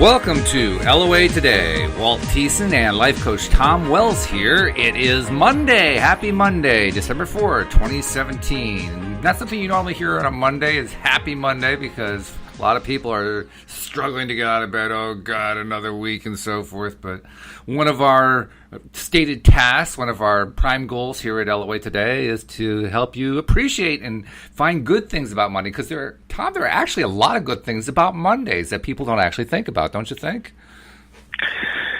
Welcome to LOA Today. Walt Thiessen and life coach Tom Wells here. It is Monday. Happy Monday, December 4, 2017. Not something you normally hear on a Monday. It's Happy Monday because a lot of people are struggling to get out of bed. Oh, God, another week and so forth. But one of our stated tasks, one of our prime goals here at LOA Today is to help you appreciate and find good things about Monday. Because there are actually a lot of good things about Mondays that people don't actually think about, don't you think?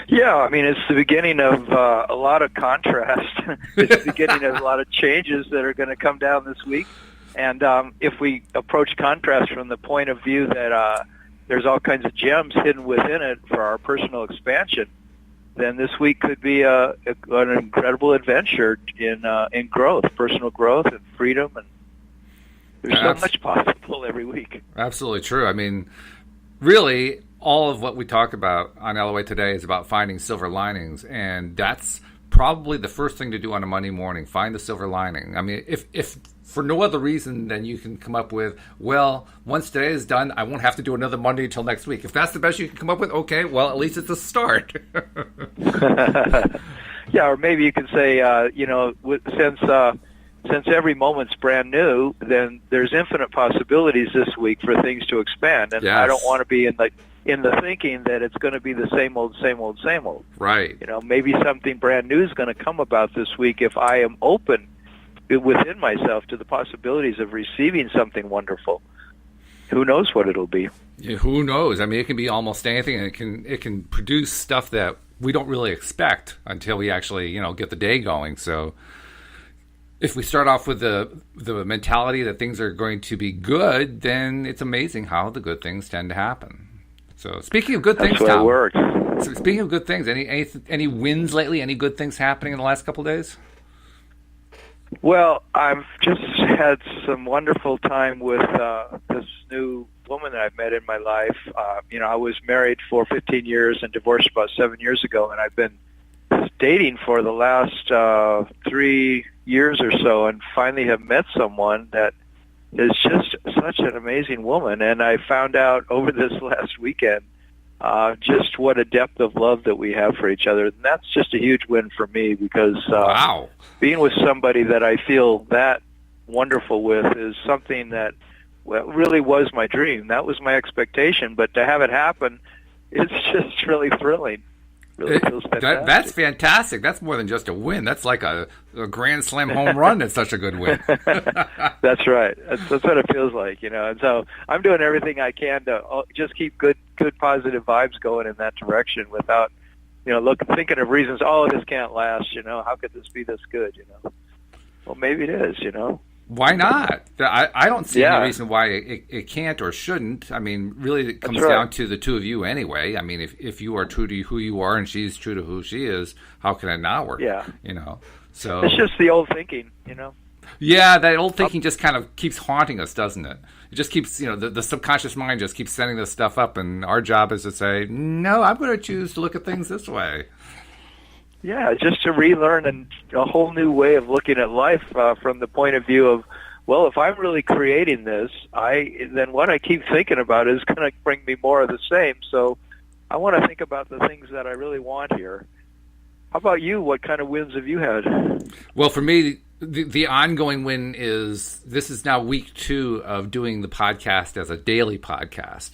Yeah, I mean, it's the beginning of a lot of contrast. It's the beginning of a lot of changes that are going to come down this week. And if we approach contrast from the point of view that there's all kinds of gems hidden within it for our personal expansion, then this week could be an incredible adventure in growth, personal growth and freedom. And there's so much possible every week. Absolutely true. I mean, really, all of what we talk about on LOA Today is about finding silver linings, and that's probably the first thing to do on a Monday morning, find the silver lining. I mean, if for no other reason than you can come up with, well, once today is done, I won't have to do another Monday until next week. If that's the best you can come up with, okay, well, at least it's a start. Yeah, or maybe you can say, since every moment's brand new, then there's infinite possibilities this week for things to expand. And yes. I don't want to be in the thinking that it's going to be the same old, same old, same old. Right. Maybe something brand new is going to come about this week if I am open within myself to the possibilities of receiving something wonderful. Who knows what it'll be? Yeah, who knows? I mean, it can be almost anything, and it can produce stuff that we don't really expect until we actually, get the day going. So if we start off with the mentality that things are going to be good, then it's amazing how the good things tend to happen. So speaking of good things, Tom. That's what it works. So speaking of good things, any wins lately? Any good things happening in the last couple of days? Well, I've just had some wonderful time with this new woman that I've met in my life. I was married for 15 years and divorced about 7 years ago, and I've been dating for the last 3 years or so, and finally have met someone that is just such an amazing woman. And I found out over this last weekend just what a depth of love that we have for each other. And that's just a huge win for me because wow. Being with somebody that I feel that wonderful with is something that really was my dream. That was my expectation. But to have it happen, it's just really thrilling. Really feels fantastic. That's fantastic. That's more than just a win. That's like a grand slam home run. That's such a good win. That's right. That's what it feels like, And so I'm doing everything I can to just keep good, positive vibes going in that direction without, thinking of reasons. Oh, this can't last. How could this be this good? Well, maybe it is. Why not? I don't see any reason why it can't or shouldn't. I mean, really, it comes down to the two of you anyway. I mean, if you are true to who you are and she's true to who she is, how can it not work? Yeah. So it's just the old thinking, Yeah, that old thinking just kind of keeps haunting us, doesn't it? It just keeps, the subconscious mind just keeps sending this stuff up, and our job is to say, no, I'm going to choose to look at things this way. Yeah, just to relearn a whole new way of looking at life from the point of view of, well, if I'm really creating this, then what I keep thinking about is going to bring me more of the same. So I want to think about the things that I really want here. How about you? What kind of wins have you had? Well, for me, the ongoing win is this is now week 2 of doing the podcast as a daily podcast,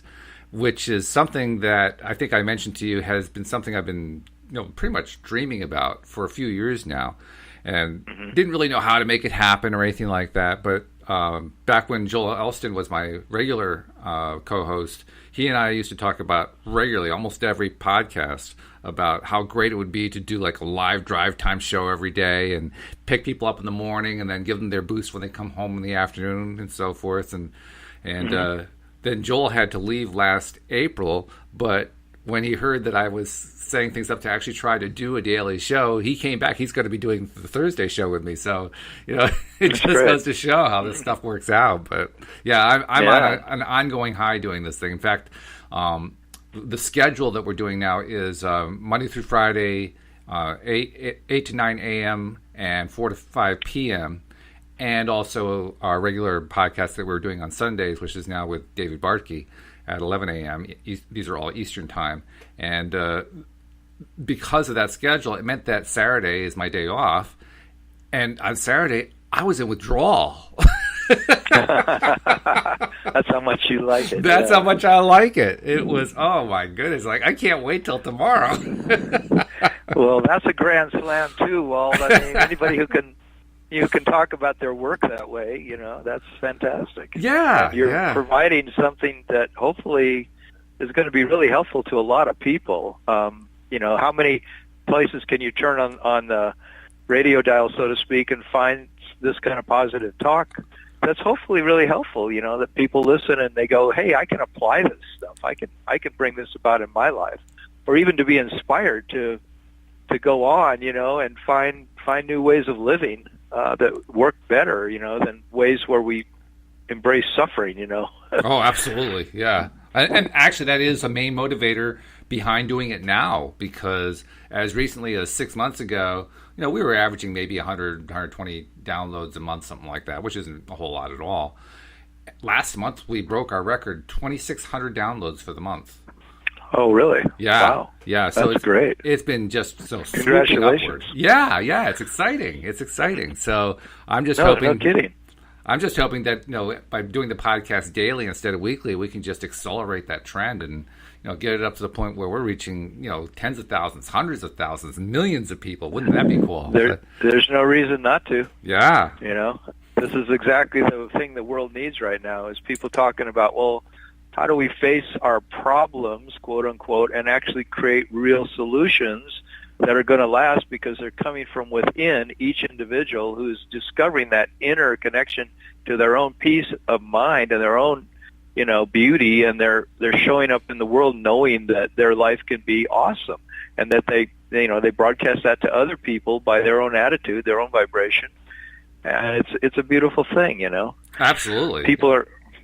which is something that I think I mentioned to you has been something I've been pretty much dreaming about for a few years now, and didn't really know how to make it happen or anything like that. But back when Joel Elston was my regular co-host, he and I used to talk about regularly, almost every podcast, about how great it would be to do like a live drive time show every day and pick people up in the morning and then give them their boost when they come home in the afternoon and so forth. And then Joel had to leave last April, but when he heard that I was setting things up to actually try to do a daily show, he came back. He's going to be doing the Thursday show with me. So, it just goes to show how this stuff works out. But yeah, I'm on an ongoing high doing this thing. In fact, the schedule that we're doing now is Monday through Friday, 8 to 9 a.m. and 4 to 5 p.m. And also our regular podcast that we're doing on Sundays, which is now with David Bartkey. at 11 a.m. These are all Eastern time. And because of that schedule, it meant that Saturday is my day off. And on Saturday, I was in withdrawal. That's how much you like it. That's how much I like it. It was, oh my goodness, like I can't wait till tomorrow. Well, that's a grand slam too, Walt. I mean, anybody who can talk about their work that way, that's fantastic. Yeah, you're providing something that hopefully is going to be really helpful to a lot of people. How many places can you turn on the radio dial, so to speak, and find this kind of positive talk that's hopefully really helpful, that people listen and they go, hey, I can apply this stuff. I can bring this about in my life, or even to be inspired to go on, and find new ways of living that work better, than ways where we embrace suffering, Oh, absolutely. Yeah. And actually that is a main motivator behind doing it now, because as recently as 6 months ago, we were averaging maybe 100, 120 downloads a month, something like that, which isn't a whole lot at all. Last month, we broke our record, 2,600 downloads for the month. Oh, really? Yeah. Wow. Yeah. So that's great. It's been just so congratulations. Yeah. It's exciting. So I'm just hoping. No kidding. I'm just hoping that by doing the podcast daily instead of weekly, we can just accelerate that trend and get it up to the point where we're reaching tens of thousands, hundreds of thousands, millions of people. Wouldn't that be cool? There's no reason not to. Yeah. This is exactly the thing the world needs right now, is people talking about, well, how do we face our problems, quote unquote, and actually create real solutions that are going to last, because they're coming from within each individual who's discovering that inner connection to their own peace of mind and their own beauty, and they're showing up in the world knowing that their life can be awesome, and that they broadcast that to other people by their own attitude, their own vibration, and it's a beautiful thing, Absolutely.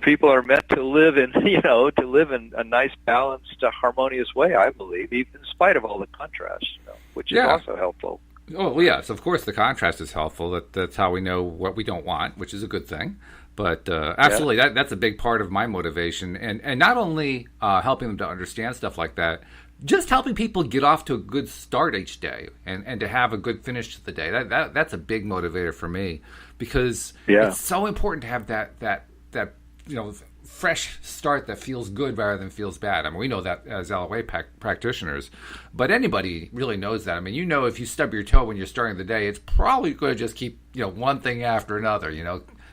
People are meant to live in a nice, balanced, harmonious way, I believe, even in spite of all the contrast, which is also helpful. Oh, well, yes, of course the contrast is helpful. That's how we know what we don't want, which is a good thing. But absolutely, that's a big part of my motivation. And not only helping them to understand stuff like that, just helping people get off to a good start each day and to have a good finish to the day. That's a big motivator for me, because it's so important to have that fresh start that feels good rather than feels bad. I mean, we know that as LOA practitioners, but anybody really knows that. I mean, if you stub your toe when you're starting the day, it's probably going to just keep one thing after another.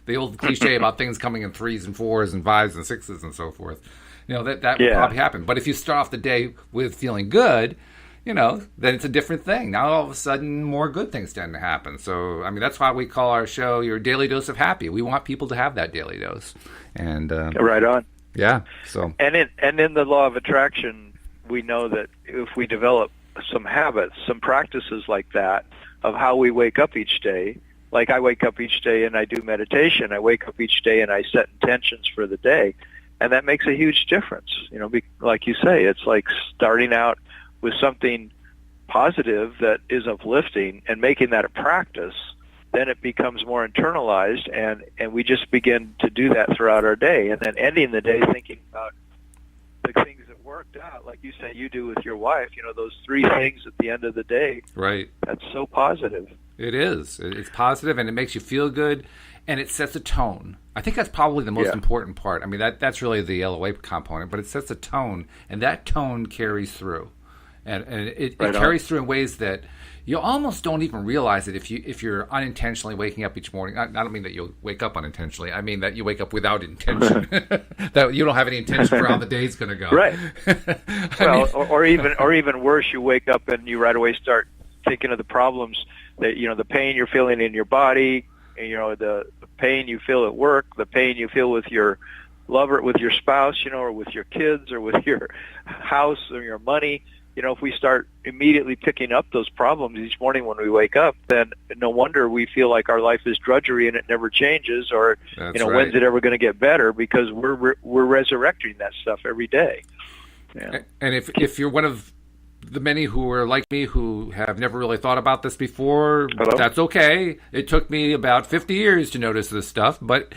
The old cliche about things coming in 3s and 4s and 5s and 6s and so forth. That will probably happen. But if you start off the day with feeling good, then it's a different thing. Now all of a sudden more good things tend to happen. So, I mean, that's why we call our show your daily dose of happy. We want people to have that daily dose. And right on. Yeah. So and in the law of attraction, we know that if we develop some habits, some practices like that of how we wake up each day, like I wake up each day and I do meditation. I wake up each day and I set intentions for the day, and that makes a huge difference. Like you say, it's like starting out with something positive that is uplifting and making that a practice. Then it becomes more internalized, and we just begin to do that throughout our day, and then ending the day thinking about the things that worked out, like you say you do with your wife, those 3 things at the end of the day. Right. That's so positive. It is. It's positive, and it makes you feel good, and it sets a tone. I think that's probably the most important part. I mean, that's really the LOA component, but it sets a tone, and that tone carries through. And it carries through in ways that you almost don't even realize it if you're unintentionally waking up each morning. I don't mean that you'll wake up unintentionally. I mean that you wake up without intention. That you don't have any intention for how the day's going to go. Right. Or even worse, you wake up and you right away start thinking of the problems that the pain you're feeling in your body, and, the pain you feel at work, the pain you feel with your lover, with your spouse, or with your kids, or with your house or your money. If we start immediately picking up those problems each morning when we wake up, then no wonder we feel like our life is drudgery and it never changes, or when's it ever going to get better? Because we're resurrecting that stuff every day. Yeah. And if you're one of the many who are like me who have never really thought about this before, that's okay. It took me about 50 years to notice this stuff, but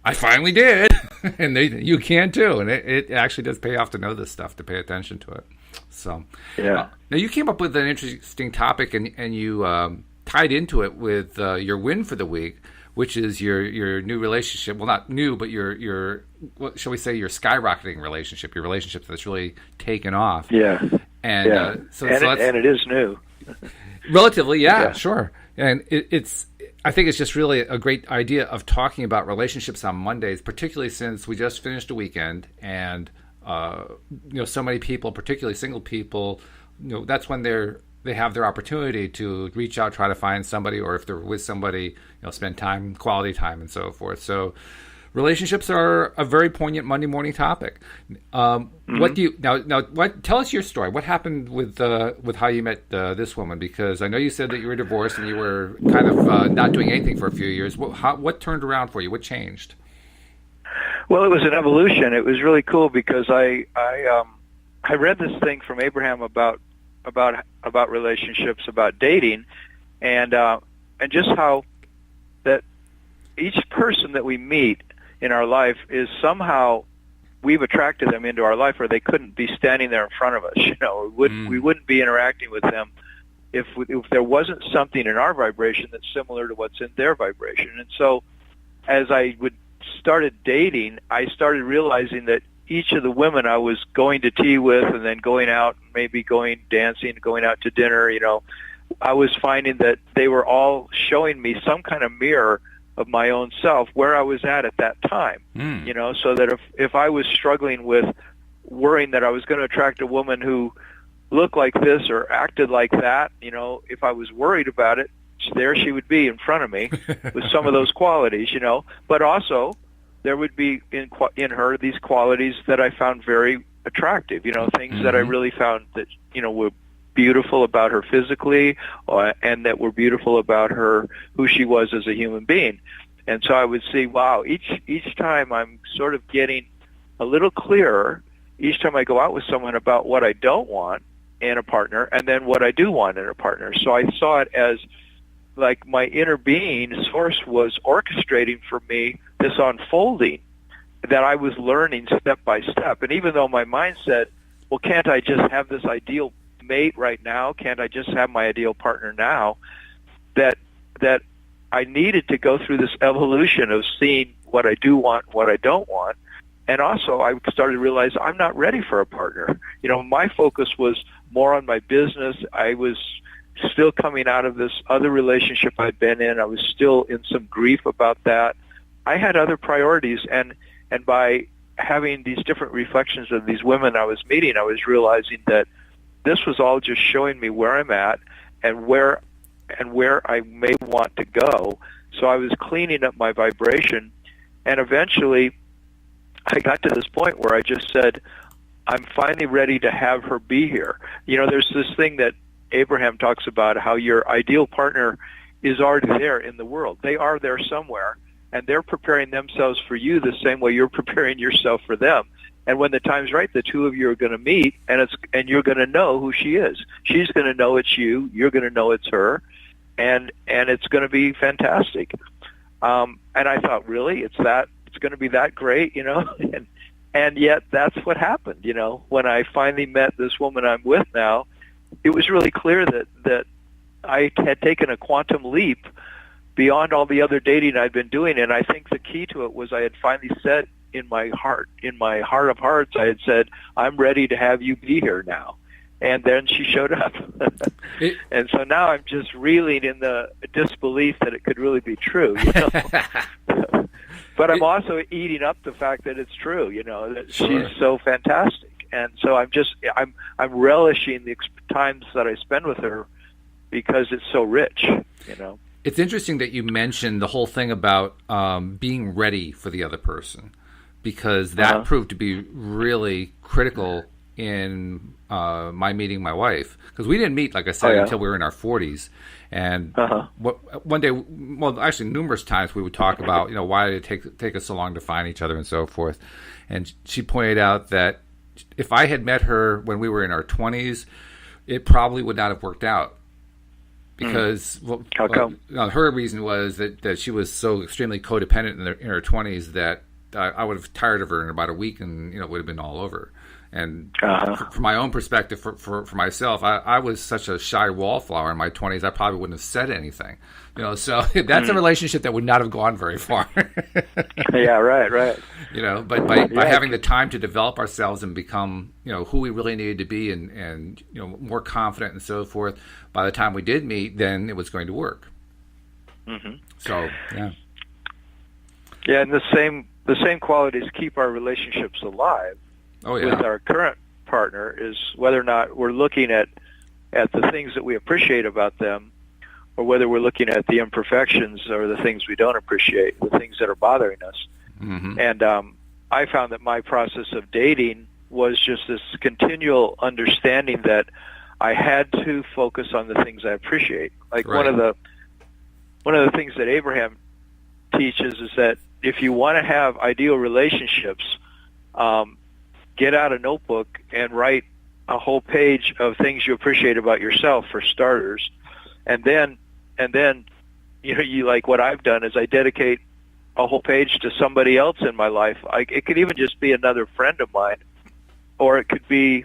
I finally did. And you can too. And it actually does pay off to know this stuff, to pay attention to it. So, yeah. Now you came up with an interesting topic, and you tied into it with your win for the week, which is your new relationship. Well, not new, but your what shall we say, your skyrocketing relationship, your relationship that's really taken off. Yeah. And and it is new. Relatively, yeah, sure. And I think it's just really a great idea of talking about relationships on Mondays, particularly since we just finished a weekend, and so many people, particularly single people, that's when they have their opportunity to reach out, try to find somebody, or if they're with somebody, spend time, quality time, and so forth. So relationships are a very poignant Monday morning topic. What do you now? Tell us your story. What happened with how you met this woman? Because I know you said that you were divorced and you were kind of not doing anything for a few years. What turned around for you? What changed? Well, it was an evolution. It was really cool because I read this thing from Abraham about relationships, about dating, and just how that each person that we meet in our life is somehow we've attracted them into our life, or they couldn't be standing there in front of us. We wouldn't be interacting with them if there wasn't something in our vibration that's similar to what's in their vibration. And so, as I started dating, I started realizing that each of the women I was going to tea with, and then going out, maybe going dancing, going out to dinner, I was finding that they were all showing me some kind of mirror of my own self, where I was at that time. So that if I was struggling with worrying that I was going to attract a woman who looked like this or acted like that, if I was worried about it, there she would be in front of me with some of those qualities, but also there would be in her these qualities that I found very attractive, things that I really found that, were beautiful about her physically, and that were beautiful about her, who she was as a human being. And so I would see, wow, each time I'm sort of getting a little clearer each time I go out with someone about what I don't want in a partner, and then what I do want in a partner. So I saw it as like my inner being, source, was orchestrating for me this unfolding that I was learning step by step. And even though my mind said, well, can't I just have this ideal mate right now? Can't I just have my ideal partner now? That I needed to go through this evolution of seeing what I do want, what I don't want. And also I started to realize I'm not ready for a partner. My focus was more on my business. I was still coming out of this other relationship I'd been in. I was still in some grief about that. I had other priorities, and by having these different reflections of these women I was meeting, I was realizing that this was all just showing me where I'm at and where I may want to go. So I was cleaning up my vibration, and eventually I got to this point where I just said, I'm finally ready to have her be here. There's this thing that Abraham talks about, how your ideal partner is already there in the world. They are there somewhere, and they're preparing themselves for you the same way you're preparing yourself for them. And when the time's right, the two of you are going to meet, and you're going to know who she is. She's going to know it's you. You're going to know it's her, and it's going to be fantastic. And I thought, really, it's going to be that great, and yet that's what happened. When I finally met this woman I'm with now, it was really clear that I had taken a quantum leap beyond all the other dating I'd been doing. And I think the key to it was I had finally said in my heart of hearts, I had said, I'm ready to have you be here now. And then she showed up. And so now I'm just reeling in the disbelief that it could really be true. But I'm also eating up the fact that it's true, that Sure. She's so fantastic. And so I'm relishing the times that I spend with her because it's so rich, It's interesting that you mentioned the whole thing about being ready for the other person, because that proved to be really critical in my meeting my wife. Because we didn't meet, like I said, until we were in our 40s. And one day, well, actually numerous times, we would talk about, why did it take us so long to find each other and so forth. And she pointed out that if I had met her when we were in our 20s, it probably would not have worked out. because How come? Her reason was that she was so extremely codependent in her 20s that I would have tired of her in about a week, and it would have been all over. And from my own perspective, for myself, I was such a shy wallflower in my 20s. I probably wouldn't have said anything, So that's a relationship that would not have gone very far. Yeah, right. But by having the time to develop ourselves and become, who we really needed to be, and more confident and so forth, by the time we did meet, then it was going to work. Mm-hmm. So yeah, and the same qualities keep our relationships alive. Oh, yeah. With our current partner is whether or not we're looking at the things that we appreciate about them, or whether we're looking at the imperfections or the things we don't appreciate, the things that are bothering us. Mm-hmm. And I found that my process of dating was just this continual understanding that I had to focus on the things I appreciate. Like one of the things that Abraham teaches is that if you want to have ideal relationships, get out a notebook and write a whole page of things you appreciate about yourself, for starters, and then you like what I've done is I dedicate a whole page to somebody else in my life. It could even just be another friend of mine, or it could be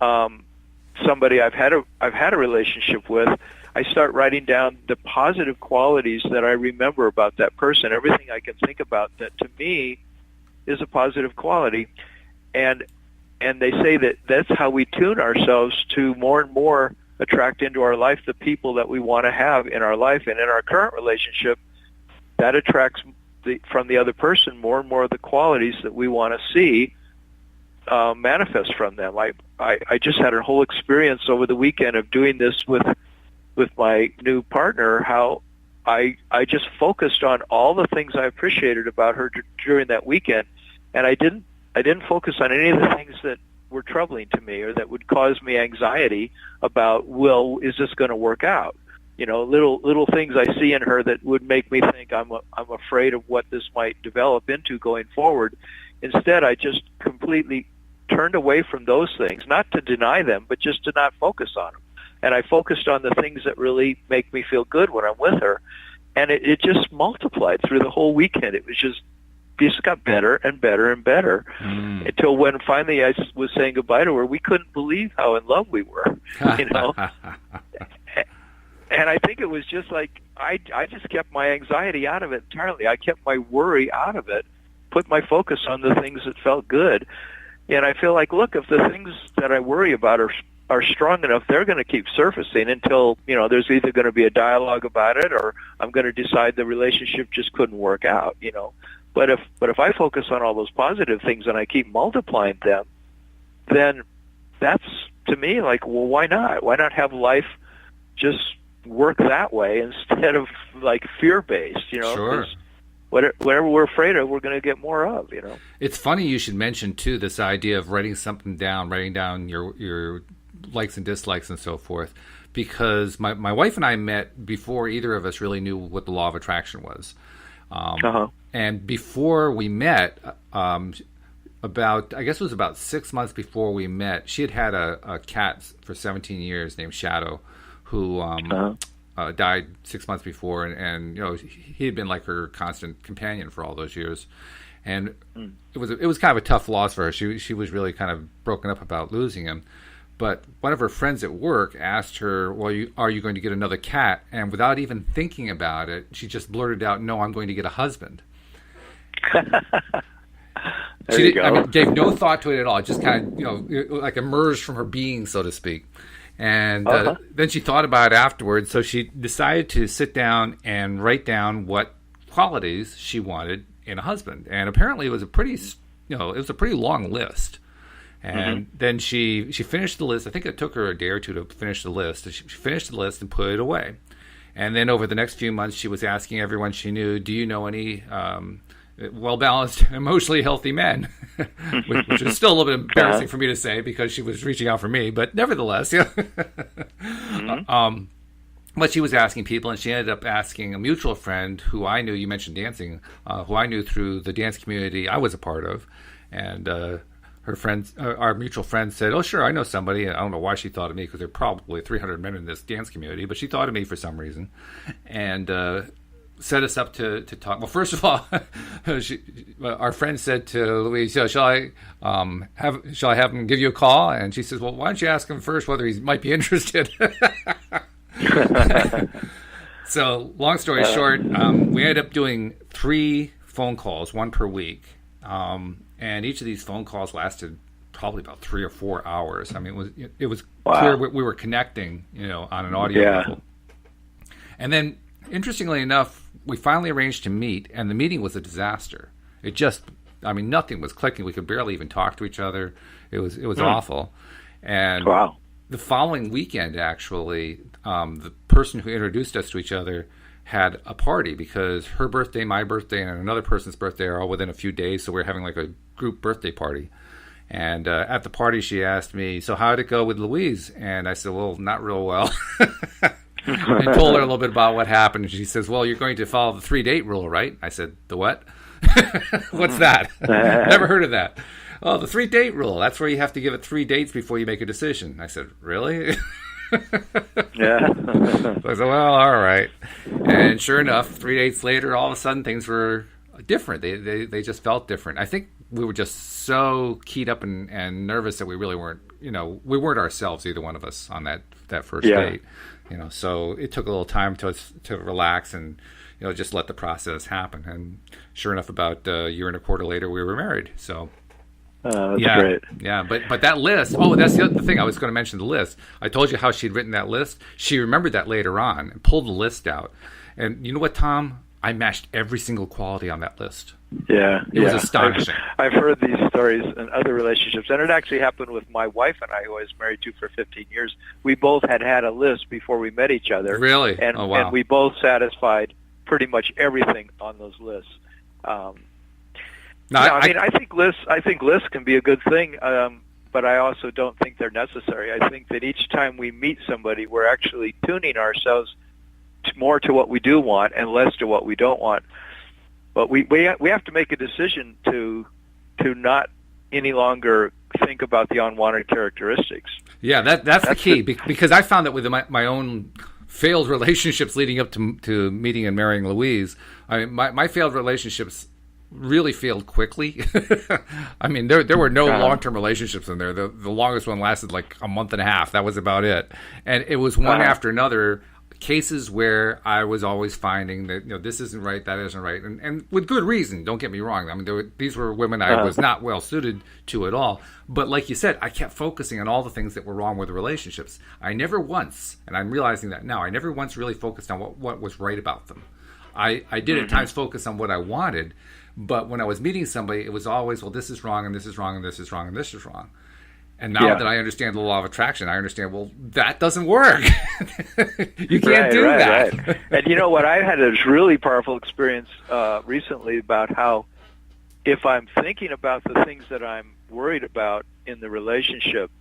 somebody I've had a relationship with. I start writing down the positive qualities that I remember about that person, everything I can think about that to me is a positive quality. And they say that that's how we tune ourselves to more and more attract into our life the people that we want to have in our life. And in our current relationship, that attracts from the other person more and more of the qualities that we want to see manifest from them. I just had a whole experience over the weekend of doing this with my new partner, how I just focused on all the things I appreciated about her during that weekend, and I didn't focus on any of the things that were troubling to me or that would cause me anxiety about, well, is this going to work out? Little things I see in her that would make me think I'm afraid of what this might develop into going forward. Instead, I just completely turned away from those things, not to deny them, but just to not focus on them. And I focused on the things that really make me feel good when I'm with her. And it just multiplied through the whole weekend. It just got better and better and better until when finally I was saying goodbye to her, we couldn't believe how in love we were, And I think it was just like I just kept my anxiety out of it entirely. I kept my worry out of it, put my focus on the things that felt good. And I feel like, look, if the things that I worry about are strong enough, they're going to keep surfacing until, there's either going to be a dialogue about it or I'm going to decide the relationship just couldn't work out, But if I focus on all those positive things and I keep multiplying them, then that's, to me, like, well, why not? Why not have life just work that way instead of, like, fear-based, Sure. Whatever we're afraid of, we're going to get more of, It's funny you should mention, too, this idea of writing down your likes and dislikes and so forth, because my wife and I met before either of us really knew what the law of attraction was. And before we met, I guess it was about 6 months before we met, she had a cat for 17 years named Shadow, who died 6 months before, and he had been like her constant companion for all those years. And it was kind of a tough loss for her. She was really kind of broken up about losing him. But one of her friends at work asked her, well, are you going to get another cat? And without even thinking about it, she just blurted out, no, I'm going to get a husband. She gave no thought to it at all. It just kind of, like emerged from her being, so to speak. And then she thought about it afterwards. So she decided to sit down and write down what qualities she wanted in a husband. And apparently it was a pretty long list. And then she finished the list. I think it took her a day or two to finish the list. She finished the list and put it away. And then over the next few months, she was asking everyone she knew, do you know any well-balanced, emotionally healthy men? which is still a little bit embarrassing for me to say because she was reaching out for me. But nevertheless, but she was asking people, and she ended up asking a mutual friend who I knew, you mentioned dancing, who I knew through the dance community I was a part of. And her friends, our mutual friend said, "Oh, sure, I know somebody." I don't know why she thought of me because there are probably 300 men in this dance community, but she thought of me for some reason, and set us up to talk. Well, first of all, our friend said to Louise, "Shall I have him give you a call?" And she says, "Well, why don't you ask him first whether he might be interested?" So, long story short, we ended up doing 3 phone calls, 1 per week, and each of these phone calls lasted probably about 3 or 4 hours. I mean, it was clear we were connecting, on an audio level. And then, interestingly enough, we finally arranged to meet, and the meeting was a disaster. Nothing was clicking. We could barely even talk to each other. It was awful. And the following weekend, actually, the person who introduced us to each other had a party because her birthday, my birthday, and another person's birthday are all within a few days, so we're having like a group birthday party. And at the party, she asked me, "So how did it go with Louise?" And I said, "Well, not real well." I told her a little bit about what happened. And she says, "Well, you're going to follow the 3-date rule, right?" I said, "The what?" "What's that?" "Never heard of that." "Oh, the 3-date rule. That's where you have to give it 3 dates before you make a decision." I said, "Really?" Yeah. So I said, "Well, all right." And sure enough, 3 dates later, all of a sudden things were different. They just felt different. I think we were just so keyed up and nervous that we really weren't, we weren't ourselves, either one of us, on that first date. So it took a little time to relax and, just let the process happen. And sure enough, about a year and a quarter later, we were married. So that's great. Yeah, but that list, that's the other thing I was going to mention, the list. I told you how she'd written that list. She remembered that later on and pulled the list out. And you know what, Tom? I matched every single quality on that list. Yeah. It was astonishing. I've heard these stories in other relationships, and it actually happened with my wife and I, who I was married to for 15 years. We both had a list before we met each other. Really? And, oh, wow. And we both satisfied pretty much everything on those lists. I think lists can be a good thing, but I also don't think they're necessary. I think that each time we meet somebody, we're actually tuning ourselves more to what we do want and less to what we don't want. But we have to make a decision to not any longer think about the unwanted characteristics. Yeah, that's the key, because I found that with my own failed relationships leading up to meeting and marrying Louise, my failed relationships really failed quickly. There were no long-term relationships in there. The longest one lasted like a month and a half. That was about it. And it was one after another, cases where I was always finding that this isn't right, that isn't right, and with good reason. Don't get me wrong. These were women I was not well suited to at all. But like you said, I kept focusing on all the things that were wrong with the relationships. I never once, and I'm realizing that now, I never once really focused on what was right about them. I did at times focus on what I wanted, but when I was meeting somebody, it was always, well, this is wrong, and this is wrong, and this is wrong, and this is wrong. And now that I understand the law of attraction, I understand, well, that doesn't work. You can't do that. Right. And you know what? I had this really powerful experience recently about how if I'm thinking about the things that I'm worried about in the relationship,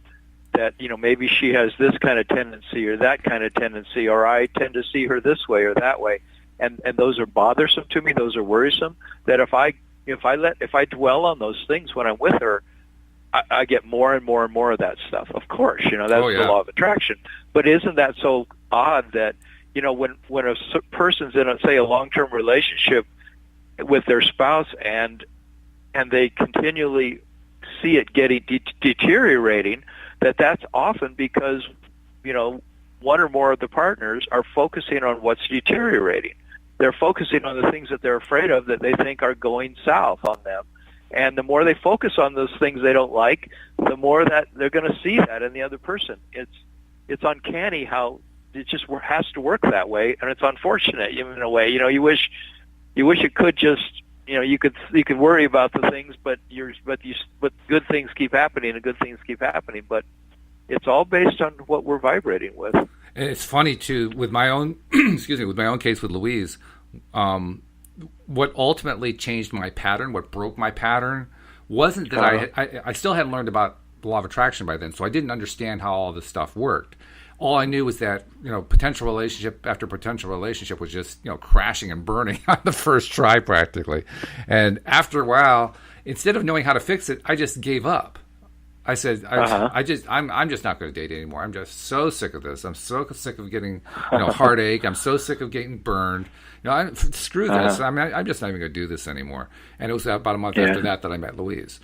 that, maybe she has this kind of tendency or that kind of tendency, or I tend to see her this way or that way, and those are bothersome to me, those are worrisome, that if I dwell on those things when I'm with her, I get more and more and more of that stuff. Of course, that's the law of attraction. But isn't that so odd that, when a person's in, say, a long-term relationship with their spouse and they continually see it getting deteriorating, that's often because, one or more of the partners are focusing on what's deteriorating. They're focusing on the things that they're afraid of that they think are going south on them. And the more they focus on those things they don't like, the more that they're going to see that in the other person. It's uncanny how it just has to work that way, and it's unfortunate in a way. You wish it could just, you could worry about the things, but good things keep happening and good things keep happening. But it's all based on what we're vibrating with. It's funny too with my own with my own case with Louise. What ultimately changed my pattern, what broke my pattern, wasn't that I still hadn't learned about the law of attraction by then, so I didn't understand how all this stuff worked. All I knew was that, potential relationship after potential relationship was just, crashing and burning on the first try practically. And after a while, instead of knowing how to fix it, I just gave up. I said, I'm just not going to date anymore. I'm just so sick of this. I'm so sick of getting, heartache. I'm so sick of getting burned. Screw this. I mean, I'm just not even going to do this anymore. And it was about a month after that I met Louise.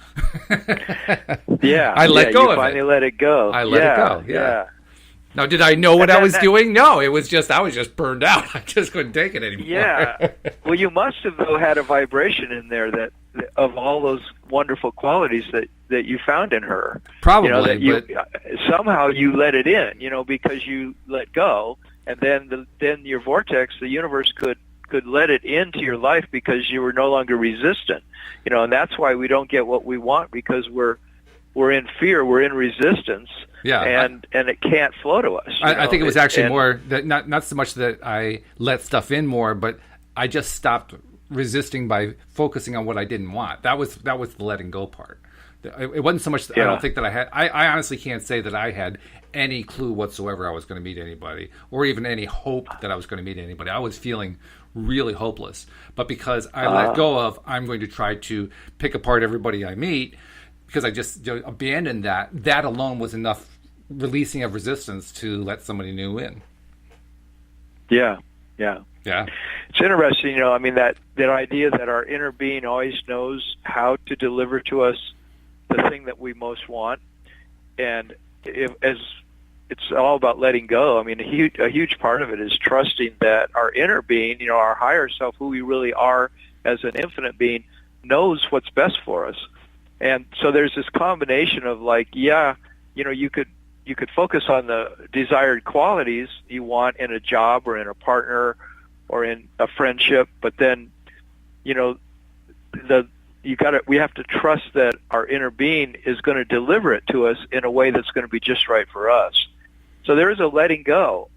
I let go of it. Finally let it go. I let it go. Yeah. Now, did I know what I was doing? No, it was just, I was just burned out. I just couldn't take it anymore. Yeah. Well, you must have, though, had a vibration in there that of all those wonderful qualities that you found in her. Probably. But somehow you let it in, because you let go, and then your vortex, the universe could let it into your life because you were no longer resistant. And that's why we don't get what we want, because we're in fear, we're in resistance. Yeah, and it can't flow to us. I think it was actually more that not so much that I let stuff in more, but I just stopped resisting by focusing on what I didn't want. That was the letting go part. It wasn't so much that I don't think that I had. I honestly can't say that I had any clue whatsoever I was going to meet anybody, or even any hope that I was going to meet anybody. I was feeling really hopeless, but because I let go of, I'm going to try to pick apart everybody I meet, because I just abandoned that alone was enough releasing of resistance to let somebody new in. Yeah. It's interesting, I mean, that idea that our inner being always knows how to deliver to us the thing that we most want, and as it's all about letting go. I mean, a huge part of it is trusting that our inner being, our higher self, who we really are as an infinite being, knows what's best for us. And so there's this combination of you could focus on the desired qualities you want in a job or in a partner or in a friendship, but then, we have to trust that our inner being is going to deliver it to us in a way that's going to be just right for us. So there is a letting go,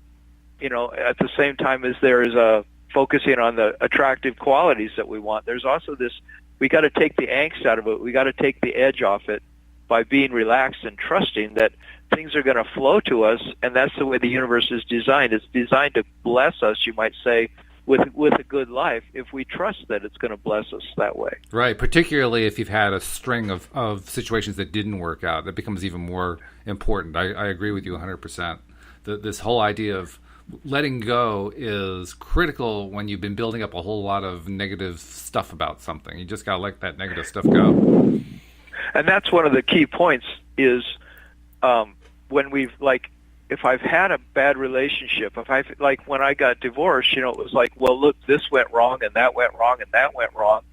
at the same time as there is a focusing on the attractive qualities that we want. There's also this, we got to take the angst out of it. We got to take the edge off it by being relaxed and trusting that things are going to flow to us, and that's the way the universe is designed. It's designed to bless us, you might say, with a good life, if we trust that it's going to bless us that way. Right, particularly if you've had a string of situations that didn't work out. That becomes even more important. I agree with you 100%. This whole idea of letting go is critical when you've been building up a whole lot of negative stuff about something. You just got to let that negative stuff go. And that's one of the key points is when we've, if I've had a bad relationship, when I got divorced, it was like, well, look, this went wrong and that went wrong and that went wrong.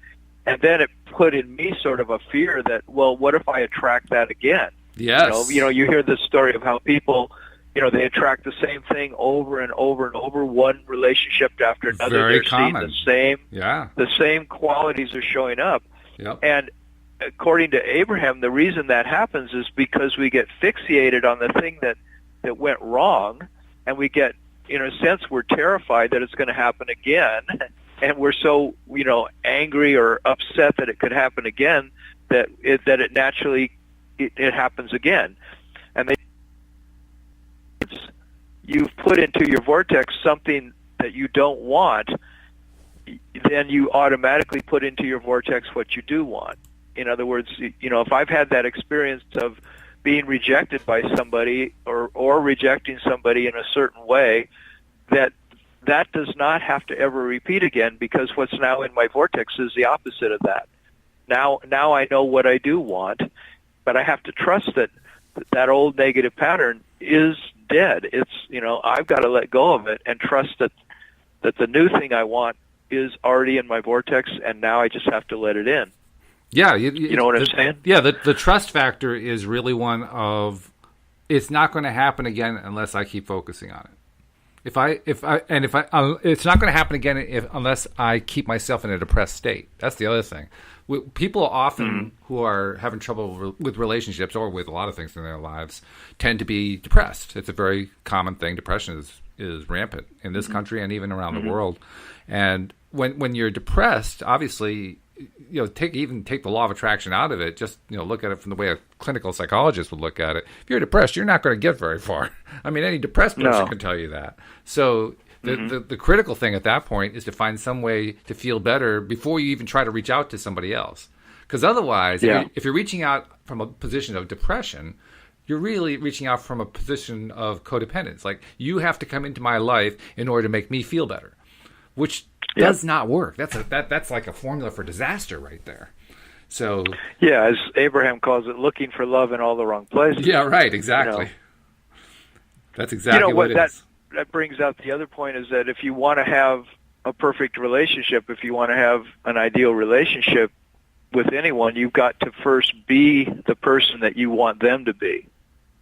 And then it put in me sort of a fear that, well, what if I attract that again? Yes. You hear this story of how people, they attract the same thing over and over and over, one relationship after another. Very They're common. seeing the same qualities are showing up. Yep. And according to Abraham, the reason that happens is because we get fixated on the thing that went wrong, and we get, in a sense, we're terrified that it's going to happen again, and we're so, angry or upset that it could happen again that it naturally it happens again. And you've put into your vortex something that you don't want, then you automatically put into your vortex what you do want. In other words, if I've had that experience of being rejected by somebody or rejecting somebody in a certain way, that does not have to ever repeat again, because what's now in my vortex is the opposite of that. Now I know what I do want, but I have to trust that old negative pattern is dead. It's, I've got to let go of it and trust that the new thing I want is already in my vortex, and now I just have to let it in. Yeah, you know what I'm saying? Yeah, the trust factor is really one of, it's not going to happen again unless I keep focusing on it. It's not going to happen again unless I keep myself in a depressed state. That's the other thing. People often who are having trouble with relationships or with a lot of things in their lives tend to be depressed. It's a very common thing. Depression is rampant in this country and even around the world. And when you're depressed, obviously, take the law of attraction out of it. Just look at it from the way a clinical psychologist would look at it. If you're depressed, you're not going to get very far. I mean, any depressed person can tell you that. So the critical thing at that point is to find some way to feel better before you even try to reach out to somebody else. Because otherwise, Yeah. if you're reaching out from a position of depression, you're really reaching out from a position of codependence. Like, you have to come into my life in order to make me feel better, which does not work. That's like a formula for disaster right there. So yeah, as Abraham calls it, looking for love in all the wrong places. yeah, right, exactly. That's exactly what it is. That brings out the other point, is that if you want to have a perfect relationship, if you want to have an ideal relationship with anyone, you've got to first be the person that you want them to be.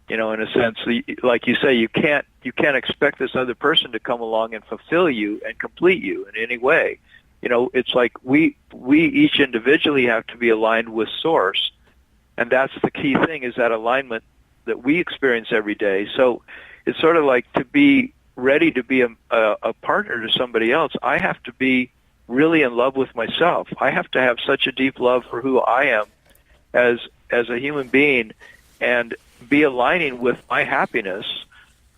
In a sense, like you say, you can't expect this other person to come along and fulfill you and complete you in any way. It's like we each individually have to be aligned with Source, and that's the key thing, is that alignment that we experience every day. So it's sort of like, to be ready to be a partner to somebody else, I have to be really in love with myself. I have to have such a deep love for who I am as a human being, and be aligning with my happiness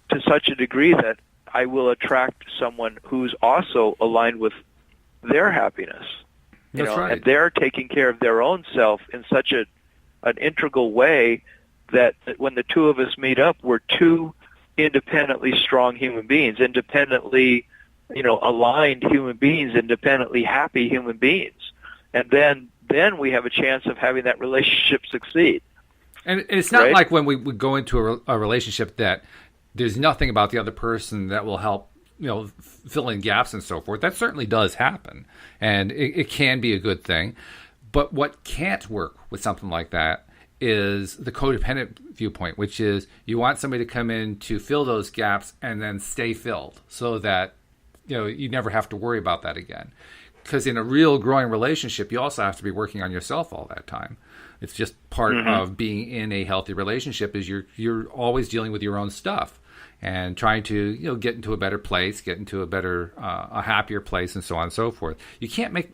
to such a degree that I will attract someone who's also aligned with their happiness. That's right. And they're taking care of their own self in such an integral way that when the two of us meet up, we're two independently strong human beings, independently, aligned human beings, independently happy human beings. And then we have a chance of having that relationship succeed. And it's not like when we go into a relationship that there's nothing about the other person that will help, fill in gaps and so forth. That certainly does happen, and it can be a good thing. But what can't work with something like that is the codependent viewpoint, which is you want somebody to come in to fill those gaps and then stay filled, so that you never have to worry about that again. Because in a real growing relationship, you also have to be working on yourself all that time. It's just part of being in a healthy relationship, is you're always dealing with your own stuff and trying to get into a better place, get into a better, a happier place, and so on and so forth. You can't make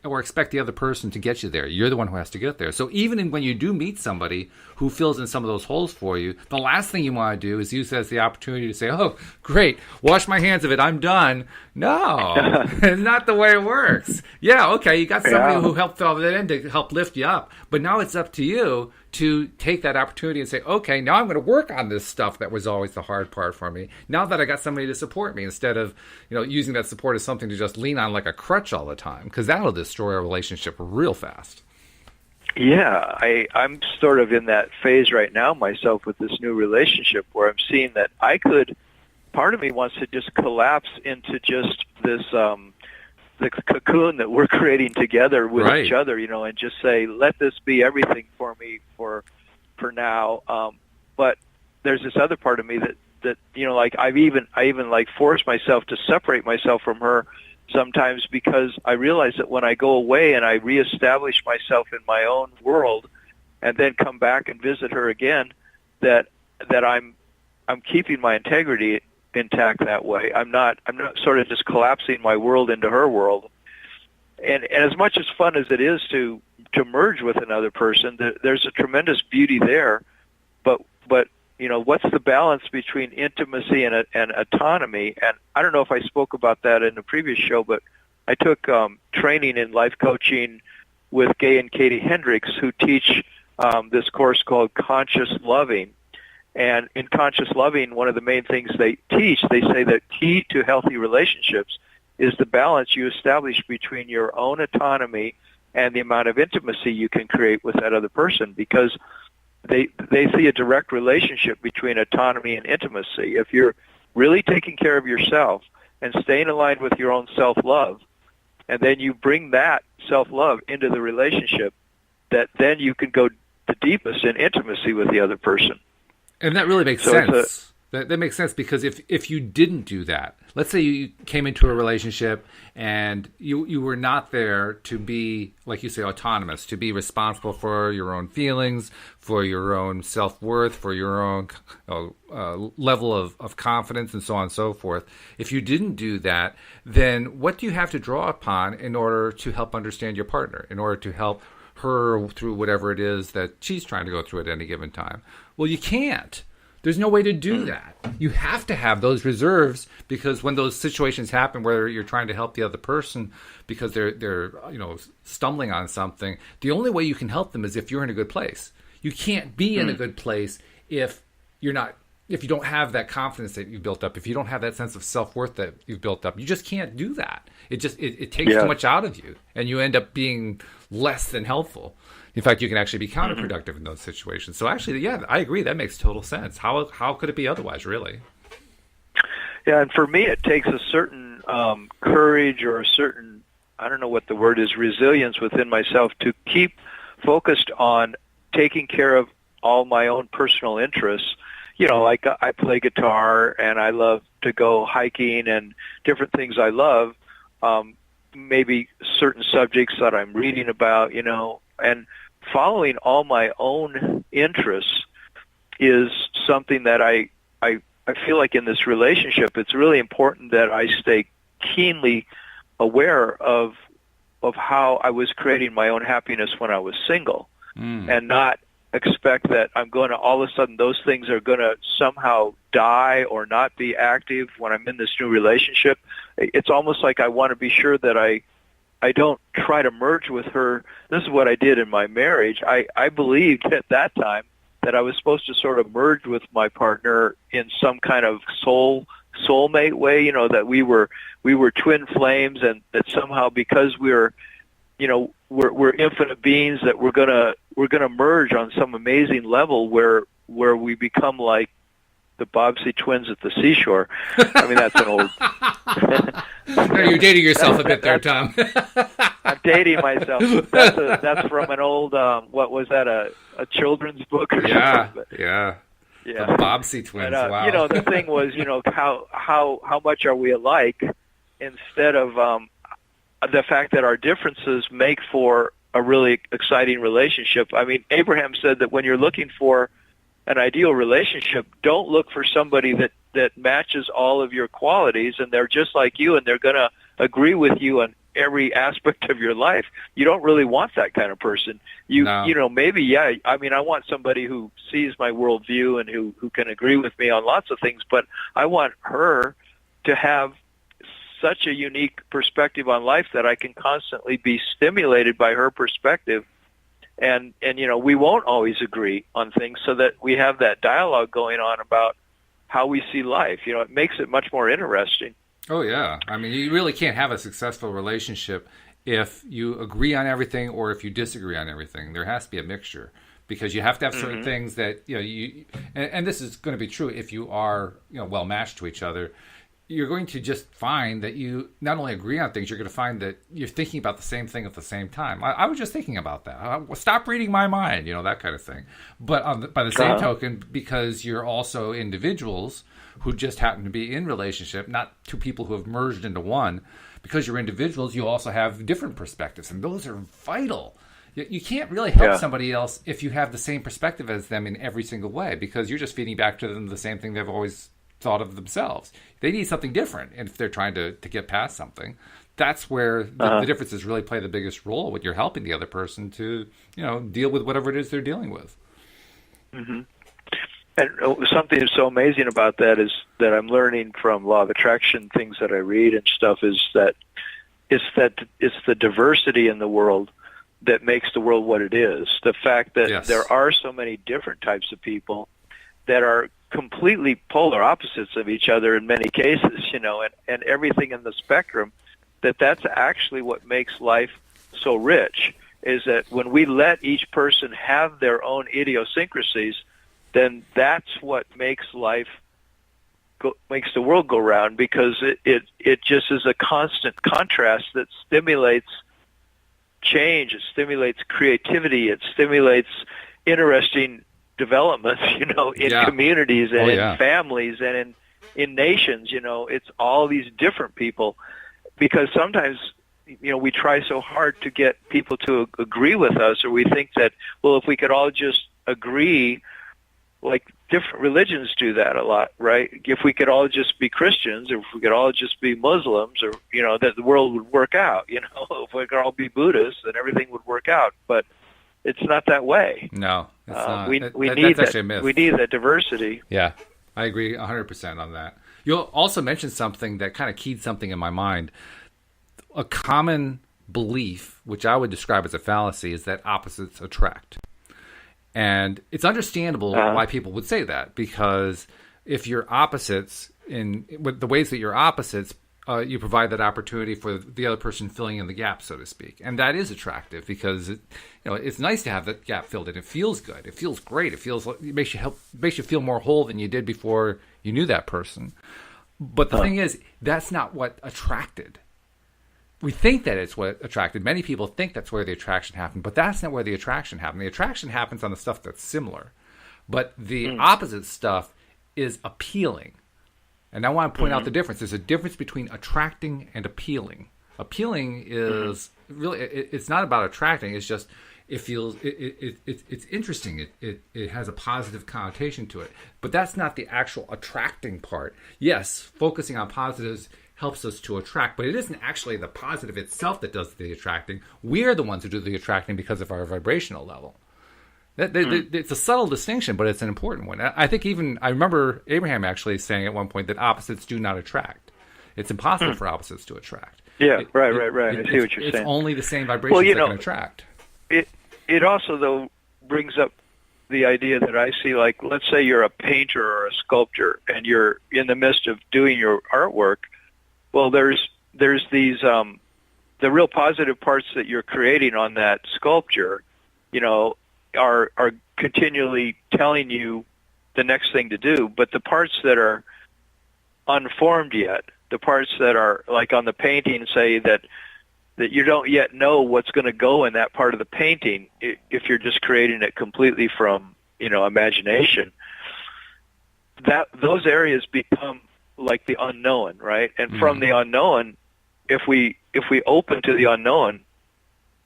or expect the other person to get you there. You're the one who has to get there. So even when you do meet somebody who fills in some of those holes for you, the last thing you want to do is use that as the opportunity to say, oh, great, wash my hands of it, I'm done. No, it's not the way it works. Yeah, okay, you got somebody who helped fill that in to help lift you up, but now it's up to you to take that opportunity and say, okay, now I'm going to work on this stuff that was always the hard part for me. Now that I got somebody to support me, instead of using that support as something to just lean on like a crutch all the time, because that'll destroy a relationship real fast. Yeah, I'm sort of in that phase right now myself with this new relationship, where I'm seeing that part of me wants to just collapse into just this the cocoon that we're creating together with each other, and just say, let this be everything for me for now. But there's this other part of me that like I even like force myself to separate myself from her sometimes, because I realize that when I go away and I reestablish myself in my own world and then come back and visit her again, that I'm keeping my integrity intact that way. I'm not sort of just collapsing my world into her world. And as much as fun as it is to merge with another person, there's a tremendous beauty there. But what's the balance between intimacy and autonomy? And I don't know if I spoke about that in the previous show, but I took training in life coaching with Gay and Katie Hendricks, who teach this course called Conscious Loving. And in Conscious Loving, one of the main things they teach, they say that key to healthy relationships is the balance you establish between your own autonomy and the amount of intimacy you can create with that other person, because they see a direct relationship between autonomy and intimacy. If you're really taking care of yourself and staying aligned with your own self-love, and then you bring that self-love into the relationship, that then you can go the deepest in intimacy with the other person. And that really makes sense. That makes sense, because if you didn't do that, let's say you came into a relationship and you were not there to be, like you say, autonomous, to be responsible for your own feelings, for your own self-worth, for your own level of confidence, and so on and so forth. If you didn't do that, then what do you have to draw upon in order to help understand your partner, in order to help her through whatever it is that she's trying to go through at any given time? Well, you can't. There's no way to do that. You have to have those reserves, because when those situations happen where you're trying to help the other person because they're stumbling on something, the only way you can help them is if you're in a good place. You can't be in a good place if you don't have that confidence that you've built up, if you don't have that sense of self-worth that you've built up. You just can't do that. It takes too much out of you, and you end up being less than helpful. In fact, you can actually be counterproductive in those situations. So actually, yeah, I agree. That makes total sense. How could it be otherwise, really? Yeah, and for me, it takes a certain courage or a certain, I don't know what the word is, resilience within myself to keep focused on taking care of all my own personal interests. Like I play guitar and I love to go hiking and different things I love, maybe certain subjects that I'm reading about, and following all my own interests is something that I feel like in this relationship, it's really important that I stay keenly aware of how I was creating my own happiness when I was single, and not expect that I'm going to, all of a sudden, those things are going to somehow die or not be active when I'm in this new relationship. It's almost like I want to be sure that I don't try to merge with her. This is what I did in my marriage. I believed at that time that I was supposed to sort of merge with my partner in some kind of soulmate way, that we were twin flames, and that somehow because we're infinite beings, that we're gonna merge on some amazing level where we become like the Bobbsey twins at the seashore. I mean, that's an old. No, you're dating yourself a bit there, Tom. I'm dating myself. That's from an old. What was that? A children's book or something? Yeah. The Bobbsey twins. But, wow. The thing was, how much are we alike, instead of the fact that our differences make for a really exciting relationship. I mean, Abraham said that when you're looking for an ideal relationship, don't look for somebody that matches all of your qualities and they're just like you and they're going to agree with you on every aspect of your life. You don't really want that kind of person. Maybe, yeah, I mean, I want somebody who sees my worldview and who can agree with me on lots of things, but I want her to have such a unique perspective on life that I can constantly be stimulated by her perspective. And we won't always agree on things, so that we have that dialogue going on about how we see life. It makes it much more interesting. Oh, yeah. I mean, you really can't have a successful relationship if you agree on everything or if you disagree on everything. There has to be a mixture, because you have to have certain things that, and this is going to be true if you are, well matched to each other. You're going to just find that you not only agree on things, you're going to find that you're thinking about the same thing at the same time. I was just thinking about that. Stop reading my mind, that kind of thing. But by the same token, because you're also individuals who just happen to be in relationship, not two people who have merged into one, because you're individuals, you also have different perspectives, and those are vital. You can't really help somebody else if you have the same perspective as them in every single way, because you're just feeding back to them the same thing they've always thought of themselves. They need something different, and if they're trying to get past something, that's where the differences really play the biggest role, when you're helping the other person to deal with whatever it is they're dealing with. Mm-hmm. And something that's so amazing about that is that I'm learning from law of attraction, things that I read and stuff, is that it's the diversity in the world that makes the world what it is. The fact that there are so many different types of people that are completely polar opposites of each other in many cases, and everything in the spectrum, that's actually what makes life so rich, is that when we let each person have their own idiosyncrasies, then that's what makes makes the world go round, because it just is a constant contrast that stimulates change, it stimulates creativity, it stimulates interesting developments, in communities and in families and in nations. It's all these different people, because sometimes we try so hard to get people to agree with us, or we think that, well, if we could all just agree, like different religions do that a lot, right? If we could all just be Christians, or if we could all just be Muslims, or that the world would work out. If we could all be Buddhists, then everything would work out. But it's not that way. No, it's not. We That's need actually a myth. we need that diversity. Yeah, I agree 100% on that. You'll also mention something that kind of keyed something in my mind. A common belief, which I would describe as a fallacy, is that opposites attract. And it's understandable why people would say that, because if you're opposites, with the ways that you're opposites, you provide that opportunity for the other person filling in the gap, so to speak. And that is attractive because it's nice to have that gap filled in. It feels good. It feels great. It makes you feel more whole than you did before you knew that person. But the thing is, that's not what attracted. We think that it's what attracted. Many people think that's where the attraction happened, but that's not where the attraction happened. The attraction happens on the stuff that's similar. But the opposite stuff is appealing. And I want to point out the difference. There's a difference between attracting and appealing. Appealing is really, it's not about attracting. It's just, it feels, it's interesting. It has a positive connotation to it. But that's not the actual attracting part. Yes, focusing on positives helps us to attract, but it isn't actually the positive itself that does the attracting. We're the ones who do the attracting because of our vibrational level. It's a subtle distinction, but it's an important one. I think I remember Abraham actually saying at one point that opposites do not attract. It's impossible for opposites to attract. Yeah, right. I see what you're saying. It's only the same vibrations that can attract. It also, though, brings up the idea that I see, like, let's say you're a painter or a sculptor, and you're in the midst of doing your artwork. Well, there's these the real positive parts that you're creating on that sculpture, are continually telling you the next thing to do. But the parts that are unformed yet, the parts that are like on the painting, say that you don't yet know what's going to go in that part of the painting, if you're just creating it completely from imagination, that those areas become like the unknown, right? And from the unknown, if we open to the unknown,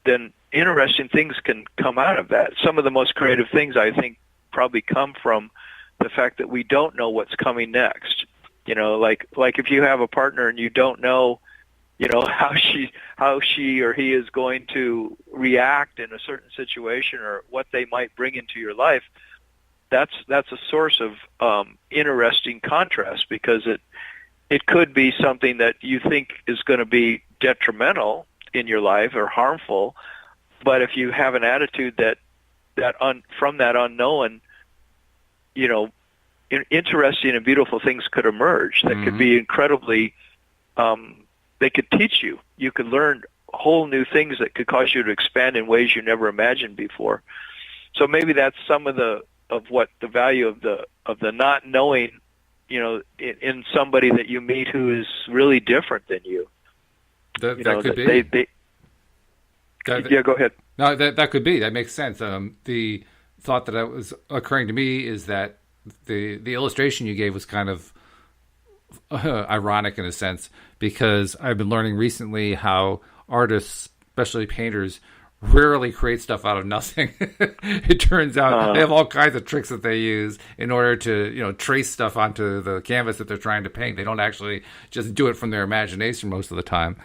then interesting things can come out of that. Some of the most creative things, I think, probably come from the fact that we don't know what's coming next. Like if you have a partner and you don't know, how she or he is going to react in a certain situation or what they might bring into your life, that's a source of interesting contrast, because it could be something that you think is going to be detrimental in your life or harmful, but if you have an attitude from that unknown, interesting and beautiful things could emerge that could be incredibly. They could teach you. You could learn whole new things that could cause you to expand in ways you never imagined before. So maybe that's some of what the value of the not knowing, in somebody that you meet who is really different than you. That could be. Yeah, go ahead. No, that could be. That makes sense. The thought that was occurring to me is that the illustration you gave was kind of ironic in a sense, because I've been learning recently how artists, especially painters, rarely create stuff out of nothing. It turns out they have all kinds of tricks that they use in order to, trace stuff onto the canvas that they're trying to paint. They don't actually just do it from their imagination most of the time.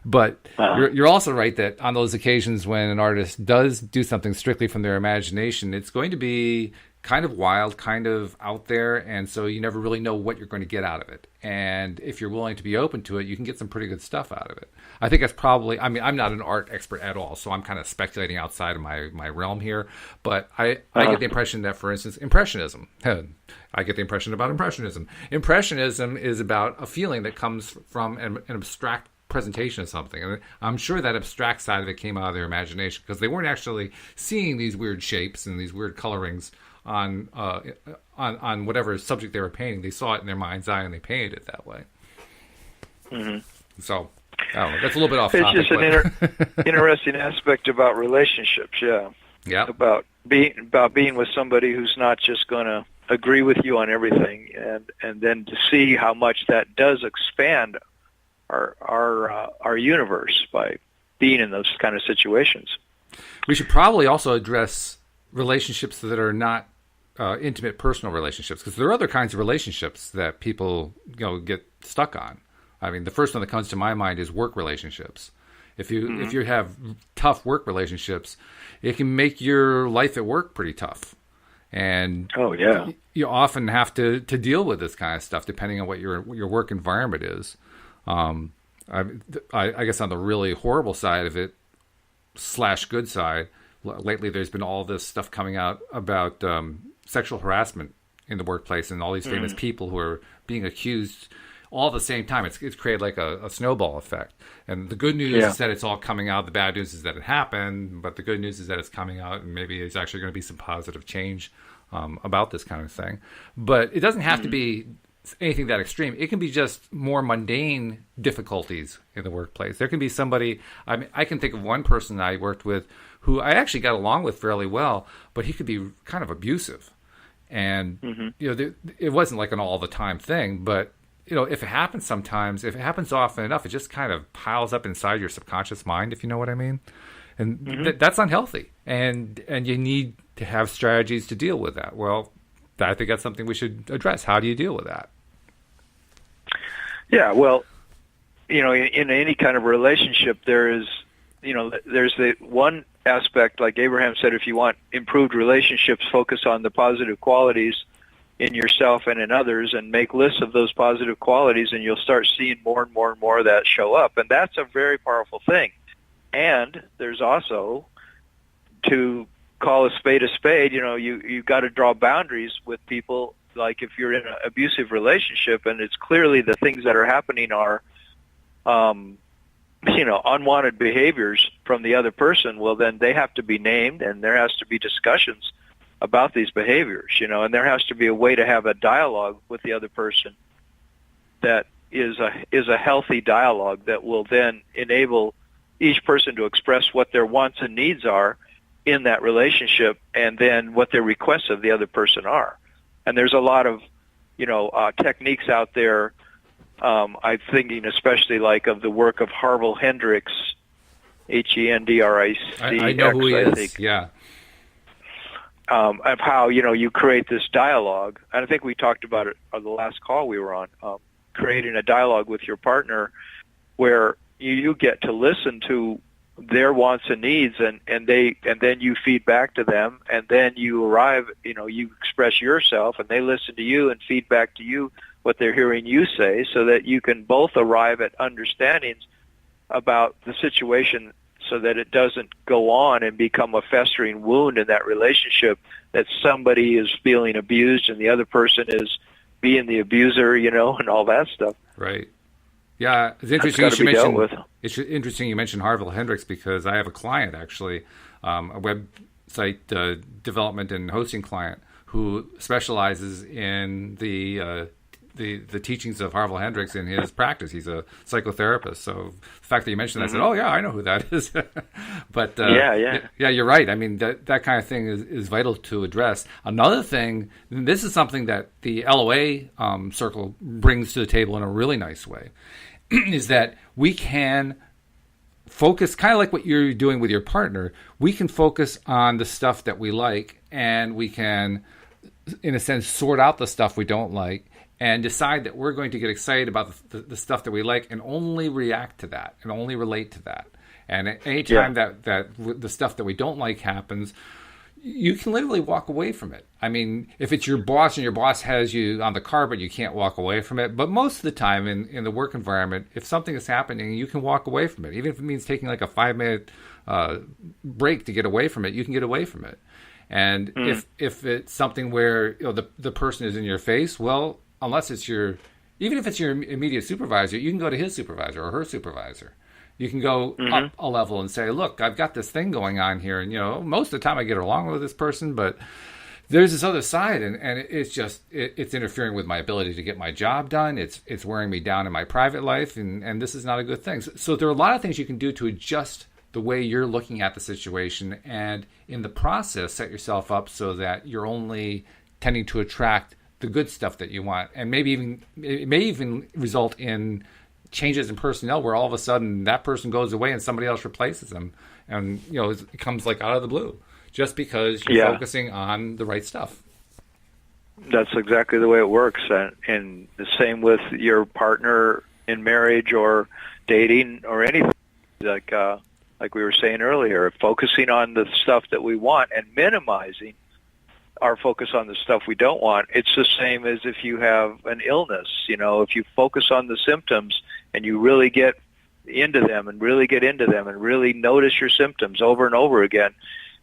But you're also right that on those occasions when an artist does do something strictly from their imagination, it's going to be kind of wild, kind of out there, and so you never really know what you're going to get out of it. And if you're willing to be open to it, you can get some pretty good stuff out of it. I think that's probably, I'm not an art expert at all, so I'm kind of speculating outside of my realm here, but I get the impression that, for instance, Impressionism, I get the impression about Impressionism. Impressionism is about a feeling that comes from an abstract presentation of something, and I'm sure that abstract side of it came out of their imagination, because they weren't actually seeing these weird shapes and these weird colorings on whatever subject they were painting. They saw it in their mind's eye and they painted it that way. So I don't know, that's a little bit off topic. It's just an interesting aspect about relationships. Yeah. About being with somebody who's not just going to agree with you on everything, and then to see how much that does expand our universe by being in those kind of situations. We should probably also address relationships that are not intimate personal relationships, because there are other kinds of relationships that people get stuck on. I mean, the first one that comes to my mind is work relationships. If you have tough work relationships, it can make your life at work pretty tough. And oh yeah, you often have to deal with this kind of stuff depending on what your work environment is. I guess on the really horrible side of it / good side, lately there's been all this stuff coming out about sexual harassment in the workplace and all these famous people who are being accused all at the same time. It's created like a snowball effect. And the good news is that it's all coming out. The bad news is that it happened, but the good news is that it's coming out, and maybe there's actually going to be some positive change about this kind of thing. But it doesn't have to be anything that extreme. It can be just more mundane difficulties in the workplace. There can be somebody, I can think of one person I worked with who I actually got along with fairly well, but he could be kind of abusive. And, it wasn't like an all the time thing, but if it happens sometimes, if it happens often enough, it just kind of piles up inside your subconscious mind, if you know what I mean. And that's unhealthy. And you need to have strategies to deal with that. Well, I think that's something we should address. How do you deal with that? Yeah, well, in any kind of relationship, there's the one aspect, like Abraham said, if you want improved relationships, focus on the positive qualities in yourself and in others and make lists of those positive qualities, and you'll start seeing more and more and more of that show up. And that's a very powerful thing. And there's also, to call a spade, you've got to draw boundaries with people. Like if you're in an abusive relationship and it's clearly the things that are happening are, unwanted behaviors from the other person, well, then they have to be named, and there has to be discussions about these behaviors, and there has to be a way to have a dialogue with the other person that is a healthy dialogue that will then enable each person to express what their wants and needs are in that relationship, and then what their requests of the other person are. And there's a lot of, techniques out there. I'm thinking especially like of the work of Harville Hendricks, Hendrix. I know who he is. Think. Yeah. Of how you create this dialogue, and I think we talked about it on the last call we were on. Creating a dialogue with your partner, where you get to listen to their wants and needs, and then you feed back to them, and then you arrive. You express yourself, and they listen to you and feed back to you what they're hearing you say, so that you can both arrive at understandings about the situation, so that it doesn't go on and become a festering wound in that relationship, that somebody is feeling abused and the other person is being the abuser, and all that stuff. Right. Yeah, it's interesting It's interesting you mentioned Harville Hendricks, because I have a client actually, a website development and hosting client who specializes in the teachings of Harville Hendricks in his practice. He's a psychotherapist. So the fact that you mentioned that, I said, oh yeah, I know who that is. But yeah, you're right. I mean, that kind of thing is vital to address. Another thing, this is something that the LOA circle brings to the table in a really nice way, is that we can focus, kind of like what you're doing with your partner, we can focus on the stuff that we like, and we can, in a sense, sort out the stuff we don't like, and decide that we're going to get excited about the stuff that we like and only react to that and only relate to that. And any time that the stuff that we don't like happens, you can literally walk away from it. I mean, if it's your boss and your boss has you on the carpet, you can't walk away from it. But most of the time in the work environment, if something is happening, you can walk away from it. Even if it means taking like a 5-minute break to get away from it, you can get away from it. And if it's something where the person is in your face, well, unless it's even if it's your immediate supervisor, you can go to his supervisor or her supervisor. You can go up a level and say, look, I've got this thing going on here. And, most of the time I get along with this person, but there's this other side. And it's interfering with my ability to get my job done. It's wearing me down in my private life. And this is not a good thing. So there are a lot of things you can do to adjust the way you're looking at the situation. And in the process, set yourself up so that you're only tending to attract the good stuff that you want, and it may even result in changes in personnel where all of a sudden that person goes away and somebody else replaces them, and it comes like out of the blue, just because you're focusing on the right stuff. That's exactly the way it works, and the same with your partner in marriage or dating or anything. Like like we were saying earlier, focusing on the stuff that we want and minimizing our focus on the stuff we don't want. It's the same as if you have an illness. If you focus on the symptoms and you really get into them and really notice your symptoms over and over again,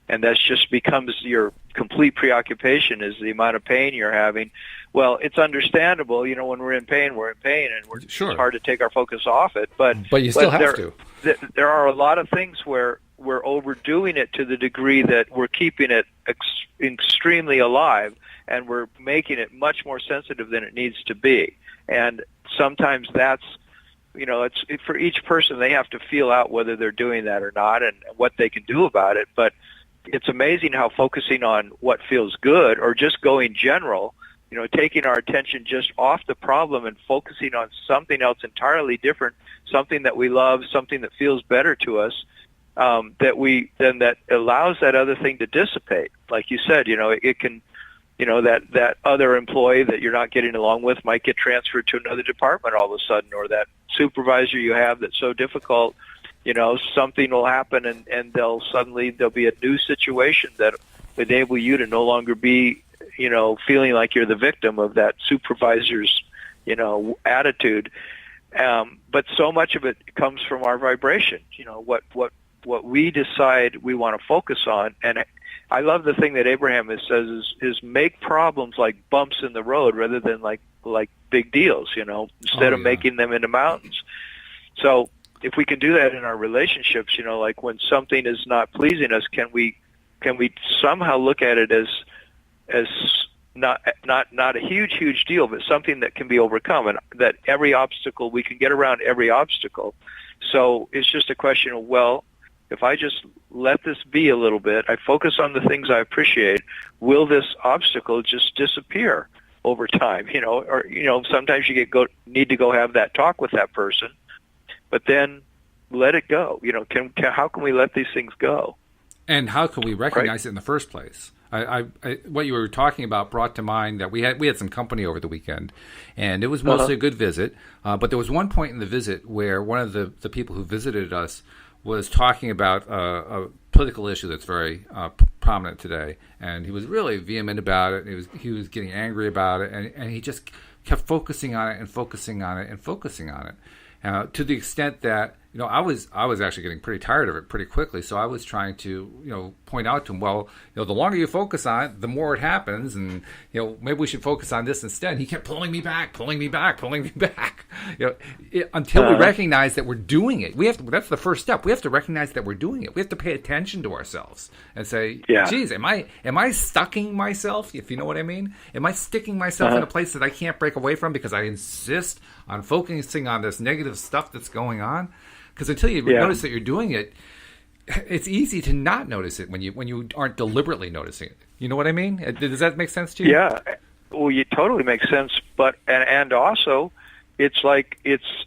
and that just becomes your complete preoccupation is the amount of pain you're having. Well, it's understandable, when we're in pain, and it's hard to take our focus off it. But you still have to. There are a lot of things where we're overdoing it to the degree that we're keeping it extremely alive, and we're making it much more sensitive than it needs to be. And sometimes that's, it's for each person, they have to feel out whether they're doing that or not and what they can do about it. But it's amazing how focusing on what feels good or just going general, taking our attention just off the problem and focusing on something else entirely different, something that we love, something that feels better to us, that allows that other thing to dissipate. Like you said, it can, that other employee that you're not getting along with might get transferred to another department all of a sudden, or that supervisor you have that's so difficult, something will happen and there'll be a new situation that enable you to no longer be, feeling like you're the victim of that supervisor's, attitude. But so much of it comes from our vibration, what we decide we want to focus on. And I love the thing that Abraham says is make problems like bumps in the road rather than like big deals, instead of making them into mountains. So if we can do that in our relationships, like when something is not pleasing us, can we somehow look at it as not a huge deal, but something that can be overcome, and that we can get around every obstacle. So it's just a question of, well, if I just let this be a little bit, I focus on the things I appreciate, will this obstacle just disappear over time? Or sometimes you need to go have that talk with that person, but then let it go. How can we let these things go? And how can we recognize it in the first place? I what you were talking about brought to mind that we had some company over the weekend, and it was mostly a good visit. But there was one point in the visit where one of the people who visited us was talking about a political issue that's very prominent today, and he was really vehement about it. He was getting angry about it, and he just kept focusing on it and focusing on it and focusing on it, to the extent that I was actually getting pretty tired of it pretty quickly. So I was trying to point out to him, well, the longer you focus on it, the more it happens, and maybe we should focus on this instead. And he kept pulling me back. Until we recognize that we're doing it. That's the first step. We have to recognize that we're doing it. We have to pay attention to ourselves and say, geez, am I stucking myself, if you know what I mean? Am I sticking myself in a place that I can't break away from because I insist on focusing on this negative stuff that's going on? Because until you notice that you're doing it, it's easy to not notice it when you aren't deliberately noticing it. You know what I mean? Does that make sense to you? Yeah. Well, it totally makes sense. But and also, it's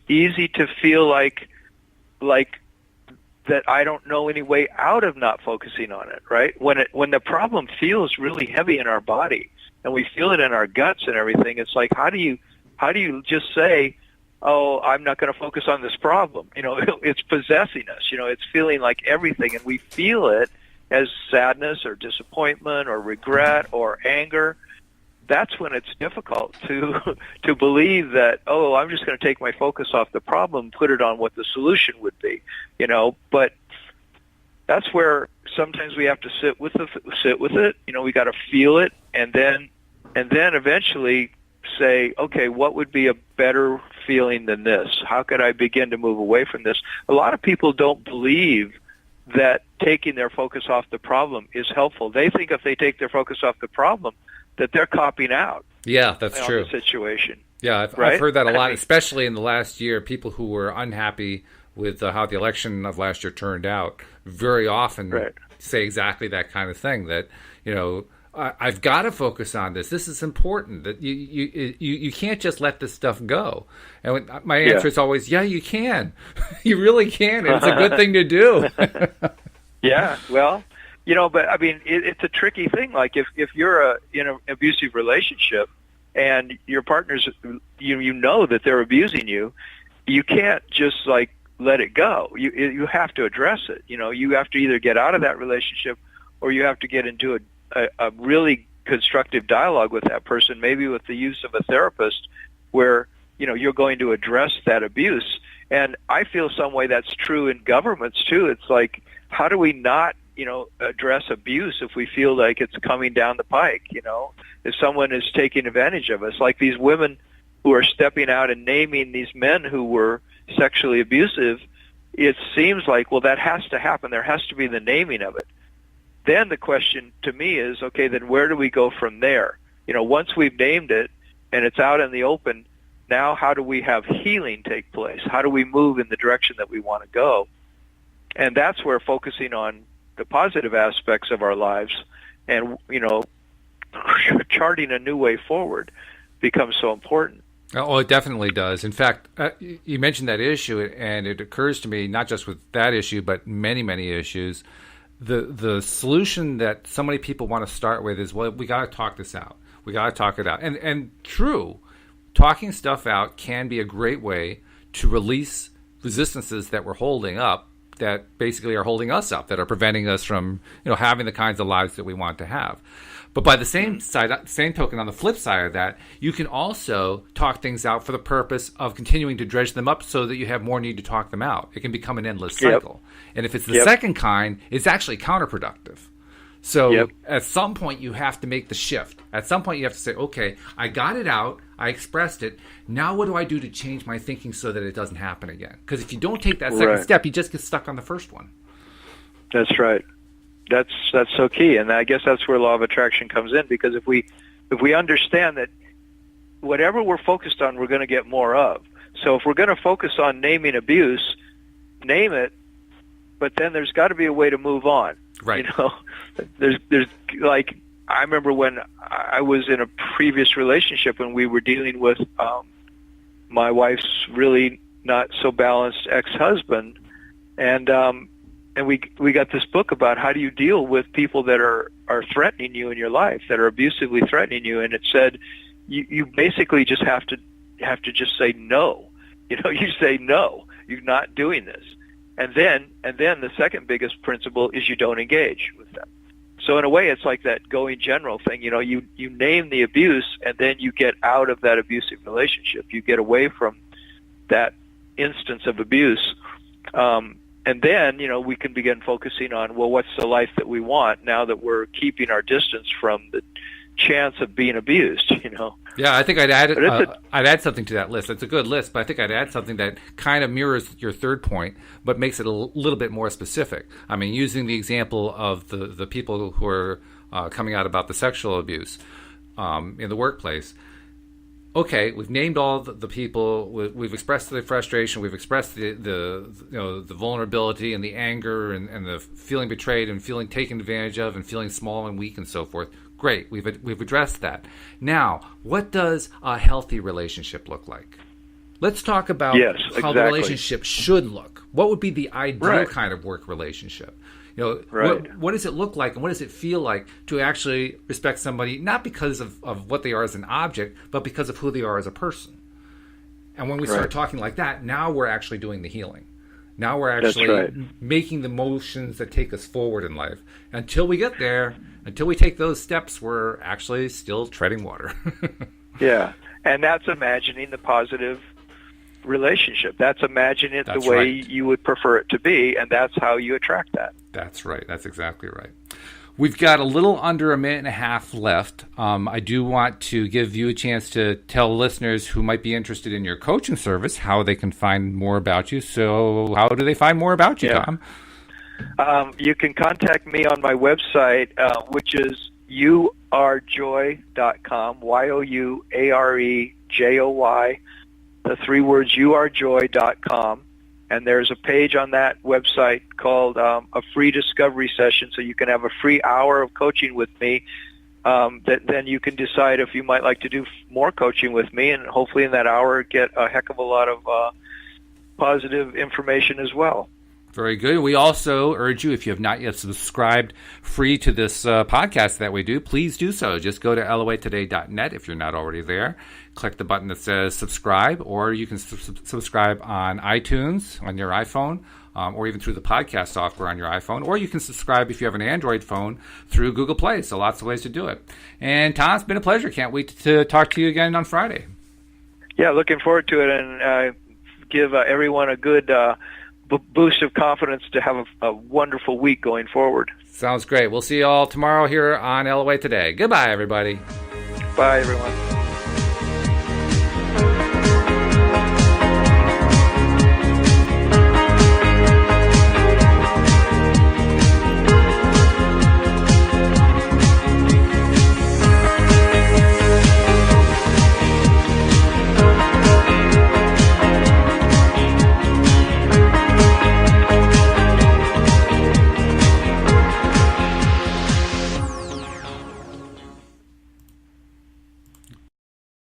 easy to feel like that I don't know any way out of not focusing on it. Right? When the problem feels really heavy in our body and we feel it in our guts and everything, it's like how do you just say, oh, I'm not going to focus on this problem. It's possessing us. It's feeling like everything, and we feel it as sadness or disappointment or regret or anger. That's when it's difficult to believe that, oh, I'm just going to take my focus off the problem, put it on what the solution would be. But that's where sometimes we have to sit with it. We got to feel it, and then eventually say, okay, what would be a better feeling than this? How could I begin to move away from this? A lot of people don't believe that taking their focus off the problem is helpful. They think if they take their focus off the problem, that they're copping out. Yeah, that's true. The situation. Yeah, I've heard that a lot, especially in the last year. People who were unhappy with how the election of last year turned out very often say exactly that kind of thing, that, I've got to focus on this. This is important. That you can't just let this stuff go. And my answer is always, yeah, you can. You really can. And it's a good thing to do. Yeah. Well, but I mean, it's a tricky thing. Like if you're in an abusive relationship and your partner's, you know that they're abusing you, you can't just like let it go. You have to address it. You have to either get out of that relationship, or you have to get into a really constructive dialogue with that person, maybe with the use of a therapist, where you're going to address that abuse. And I feel some way that's true in governments too. It's like, how do we not address abuse if we feel like it's coming down the pike? If someone is taking advantage of us, like these women who are stepping out and naming these men who were sexually abusive, it seems like, well, that has to happen. There has to be the naming of it. Then the question to me is, okay, then where do we go from there? Once we've named it and it's out in the open, now how do we have healing take place? How do we move in the direction that we want to go? And that's where focusing on the positive aspects of our lives and, charting a new way forward becomes so important. Oh, it definitely does. In fact, you mentioned that issue, and it occurs to me, not just with that issue, but many, many issues, the solution that so many people want to start with is, well, we got to talk this out. We got to talk it out. And true, talking stuff out can be a great way to release resistances that we're holding up, that basically are holding us up, that are preventing us from, having the kinds of lives that we want to have. But by the same token, on the flip side of that, you can also talk things out for the purpose of continuing to dredge them up so that you have more need to talk them out. It can become an endless cycle. Yep. And if it's the second kind, it's actually counterproductive. So at some point, you have to make the shift. At some point, you have to say, okay, I got it out. I expressed it. Now what do I do to change my thinking so that it doesn't happen again? Because if you don't take that second step, you just get stuck on the first one. That's right. That's so key, and I guess that's where law of attraction comes in, because if we understand that whatever we're focused on, we're going to get more of. So if we're going to focus on naming abuse, name it, but then there's got to be a way to move on. Right. There's like, I remember when I was in a previous relationship and we were dealing with my wife's really not so balanced ex-husband, and we got this book about how do you deal with people that are threatening you in your life, that are abusively threatening you, and it said you basically just have to just say no. You say no, you're not doing this, and then the second biggest principle is you don't engage with them. So in a way, it's like that going general thing. You name the abuse, and then you get out of that abusive relationship. You get away from that instance of abuse. And then, we can begin focusing on, well, what's the life that we want now that we're keeping our distance from the chance of being abused, Yeah, I think I'd add something to that list. It's a good list, but I think I'd add something that kind of mirrors your third point, but makes it a little bit more specific. I mean, using the example of the people who are coming out about the sexual abuse in the workplace. Okay, we've named all the people. We've expressed the frustration. We've expressed the vulnerability and the anger and the feeling betrayed and feeling taken advantage of and feeling small and weak and so forth. Great, we've addressed that. Now, what does a healthy relationship look like? Let's talk about how the relationship should look. What would be the ideal kind of work relationship? What does it look like and what does it feel like to actually respect somebody, not because of what they are as an object, but because of who they are as a person? And when we start talking like that, now we're actually doing the healing. Now we're actually making the motions that take us forward in life. Until we get there, until we take those steps, we're actually still treading water. Yeah, and that's imagining the positive relationship. That's imagining it the way you would prefer it to be, and that's how you attract that. That's right. That's exactly right. We've got a little under a minute and a half left. I do want to give you a chance to tell listeners who might be interested in your coaching service how they can find more about you. So how do they find more about you, Tom? You can contact me on my website, which is youarejoy.com, youarejoy, the three words youarejoy.com. And there's a page on that website called a free discovery session, so you can have a free hour of coaching with me. Then you can decide if you might like to do more coaching with me, and hopefully in that hour get a heck of a lot of positive information as well. Very good. We also urge you, if you have not yet subscribed free to this podcast that we do, please do so. Just go to loatoday.net if you're not already there. Click the button that says subscribe, or you can subscribe on iTunes on your iPhone, or even through the podcast software on your iPhone, or you can subscribe if you have an Android phone through Google Play. So lots of ways to do it. And Tom, it's been a pleasure. Can't wait to talk to you again on Friday. Yeah, looking forward to it, and give everyone a good boost of confidence to have a wonderful week going forward. Sounds great. We'll see you all tomorrow here on LOA Today. Goodbye, everybody. Bye, everyone.